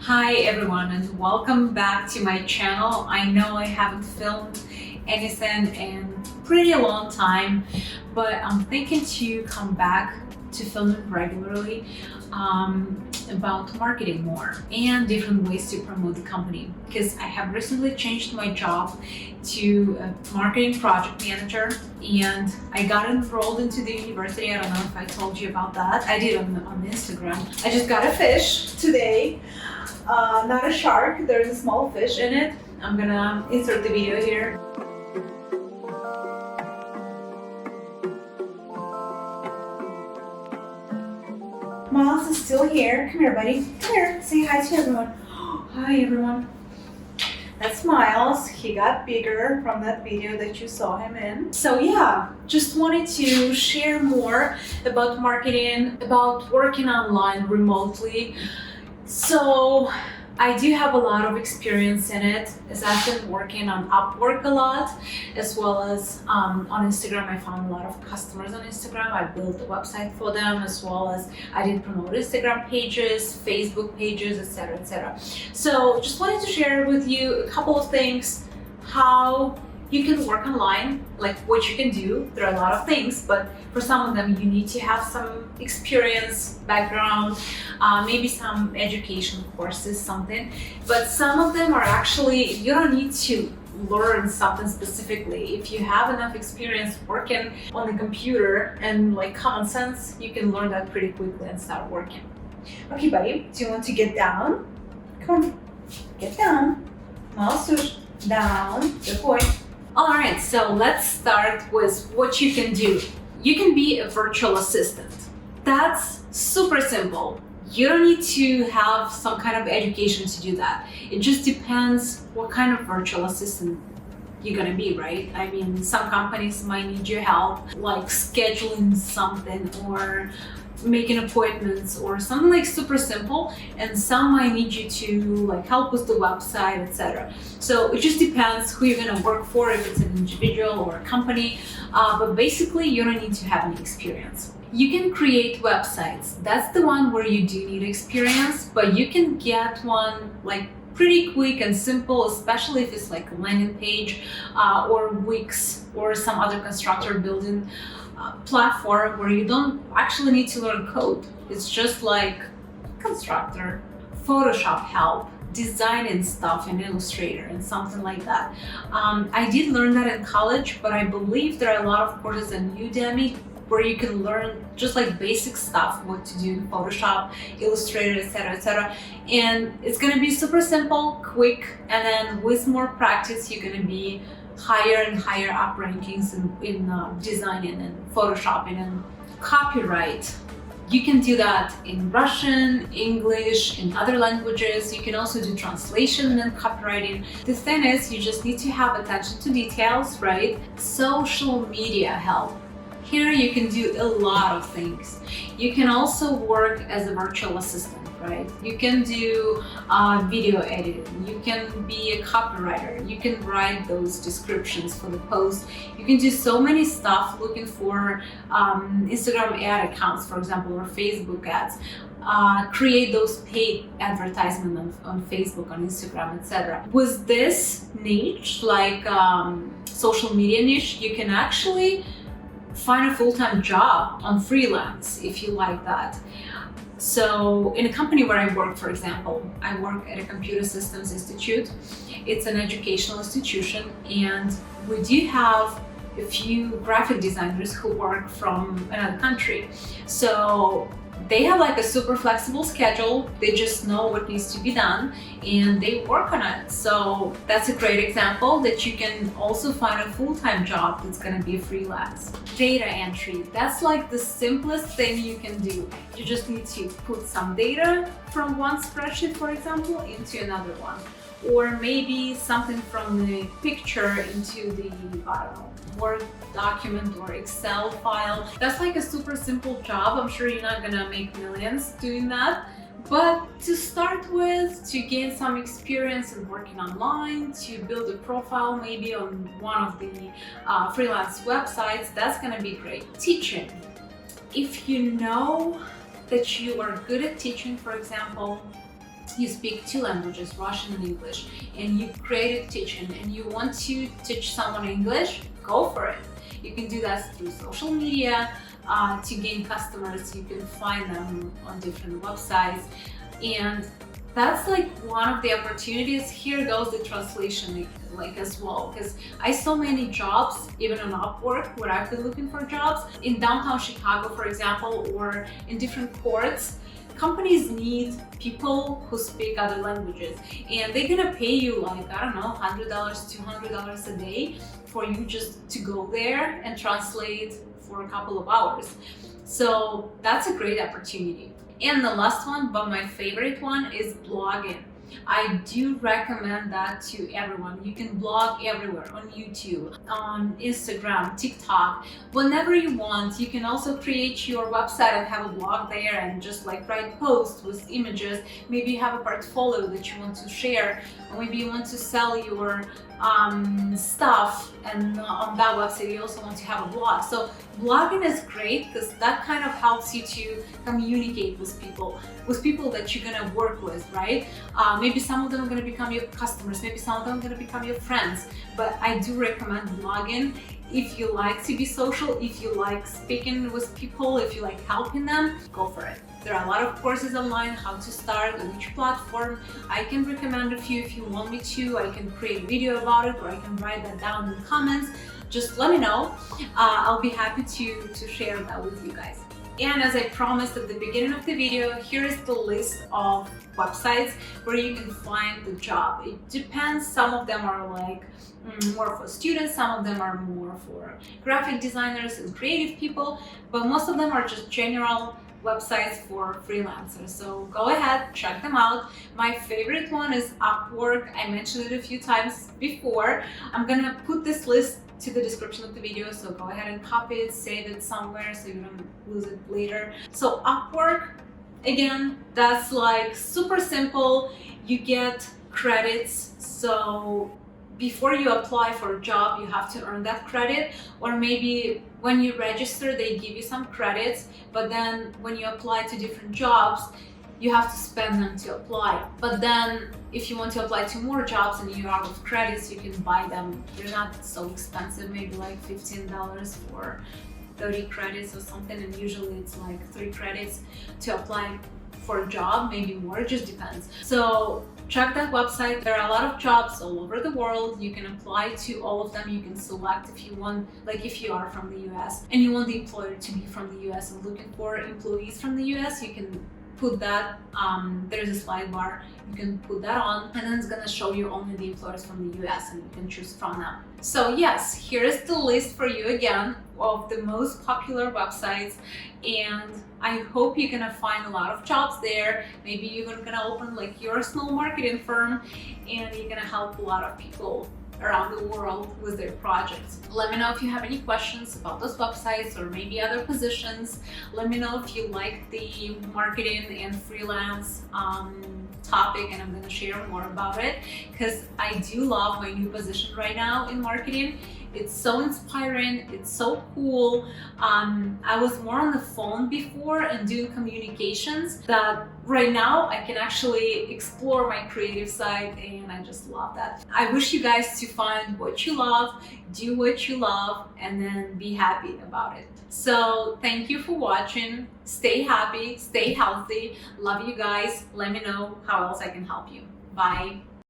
Hi everyone and welcome back to my channel. I know I haven't filmed anything in pretty long time, but I'm thinking to come back to filming regularly about marketing more and different ways to promote the company, because I have recently changed my job to a marketing project manager and I got enrolled into the university. I don't know if I told you about that. I did on Instagram. I just got a fish today. Not a shark, there's a small fish in it. I'm gonna insert the video here. Miles is still here. Come here, buddy. Come here. Say hi to everyone. Hi, everyone. That's Miles. He got bigger from that video that you saw him in. So yeah, just wanted to share more about marketing, about working online remotely. So I do have a lot of experience in it, as I've been working on Upwork a lot, as well as on Instagram. I found a lot of customers on Instagram. I built a website for them, as well as I did promote Instagram pages, Facebook pages, etc., etc. So just wanted to share with you a couple of things, how you can work online, like what you can do. There are a lot of things, but for some of them you need to have some experience, background, maybe some education courses, something. But some of them are actually, you don't need to learn something specifically. If you have enough experience working on the computer and like common sense, you can learn that pretty quickly and start working. Okay, buddy, do you want to get down? Come on, get down. Mouse down, good boy. Alright, so let's start with what you can do. You can be a virtual assistant. That's super simple. You don't need to have some kind of education to do that. It just depends what kind of virtual assistant you're gonna be, right? I mean, some companies might need your help, like scheduling something or making appointments or something like super simple, and some might need you to like help with the website, etc. So it just depends who you're going to work for, if it's an individual or a company, but basically you don't need to have any experience. You can create websites. That's the one where you do need experience, but you can get one like pretty quick and simple, especially if it's like a landing page or Wix or some other constructor building platform where you don't actually need to learn code. It's just like constructor, Photoshop help, designing stuff in Illustrator and something like that. I did learn that in college, but I believe there are a lot of courses in Udemy where you can learn just like basic stuff, what to do in Photoshop, Illustrator, etc., etc. And it's gonna be super simple, quick, and then with more practice, you're gonna be higher and higher up rankings in designing and photoshopping and copyright. You can do that in Russian, English, in other languages. You can also do translation and copywriting. The thing is, you just need to have attention to details, right? Social media help. Here you can do a lot of things. You can also work as a virtual assistant, right? You can do video editing. You can be a copywriter. You can write those descriptions for the post. You can do so many stuff looking for Instagram ad accounts, for example, or Facebook ads. Create those paid advertisements on Facebook, on Instagram, etc. With this niche, like social media niche, you can actually find a full-time job on freelance if you like that. So in a company where I work, for example, I work at a Computer Systems Institute. It's an educational institution, and we do have a few graphic designers who work from another country. So they have like a super flexible schedule. They just know what needs to be done and they work on it. So that's a great example that you can also find a full-time job that's going to be freelance. Data entry, that's like the simplest thing you can do. You just need to put some data from one spreadsheet, for example, into another one. Or maybe something from the picture into the, I don't know, Word document or Excel file. That's like a super simple job. I'm sure you're not gonna make millions doing that. But to start with, to gain some experience in working online, to build a profile maybe on one of the freelance websites, that's gonna be great. Teaching. If you know that you are good at teaching, for example, you speak 2 languages, Russian and English, and you created kitchen and you want to teach someone English, go for it. You can do that through social media to gain customers. You can find them on different websites, and that's like one of the opportunities. Here goes the translation like as well, because I saw many jobs even on Upwork where I've been looking for jobs in downtown Chicago, for example, or in different ports. Companies need people who speak other languages, and they're gonna pay you like, I don't know, $100, $200 a day for you just to go there and translate for a couple of hours. So that's a great opportunity. And the last one, but my favorite one, is blogging. I do recommend that to everyone. You can blog everywhere, on YouTube, on Instagram, TikTok, whenever you want. You can also create your website and have a blog there and just like write posts with images. Maybe you have a portfolio that you want to share, or maybe you want to sell your stuff, and on that website you also want to have a blog. So blogging is great because that kind of helps you to communicate with people that you're gonna work with, right? Maybe some of them are gonna become your customers, maybe some of them are gonna become your friends, but I do recommend blogging. If you like to be social, if you like speaking with people, if you like helping them, go for it. There are a lot of courses online, how to start, on which platform. I can recommend a few if you want me to. I can create a video about it, or I can write that down in the comments. Just let me know. I'll be happy to share that with you guys. And as I promised at the beginning of the video, here is the list of websites where you can find the job. It depends. Some of them are like more for students, some of them are more for graphic designers and creative people, but most of them are just general websites for freelancers. So go ahead, check them out. My favorite one is Upwork. I mentioned it a few times before. I'm gonna put this list to the description of the video, so go ahead and copy it, save it somewhere so you don't lose it later. So Upwork, again, that's like super simple. You get credits, so before you apply for a job, you have to earn that credit, or maybe when you register, they give you some credits, but then when you apply to different jobs, you have to spend them to apply. But then if you want to apply to more jobs and you're out of credits, you can buy them. They're not so expensive, maybe like $15 for 30 credits or something, and usually it's like 3 credits to apply for a job, maybe more, it just depends. So check that website. There are a lot of jobs all over the world. You can apply to all of them. You can select if you want, like if you are from the US and you want the employer to be from the US and looking for employees from the US, you can put that, there's a slide bar, you can put that on, and then it's gonna show you only the employers from the US and you can choose from them. So yes, here is the list for you again of the most popular websites, and I hope you're gonna find a lot of jobs there. Maybe you're gonna open like your small marketing firm and you're gonna help a lot of people around the world with their projects. Let me know if you have any questions about those websites or maybe other positions. Let me know if you like the marketing and freelance topic, and I'm going to share more about it because I do love my new position right now in marketing. It's so inspiring, it's so cool. I was more on the phone before and doing communications, that right now I can actually explore my creative side, and I just love that. I wish you guys to find what you love, do what you love, and then be happy about it. So thank you for watching. Stay happy, stay healthy. Love you guys. Let me know how else I can help you. Bye.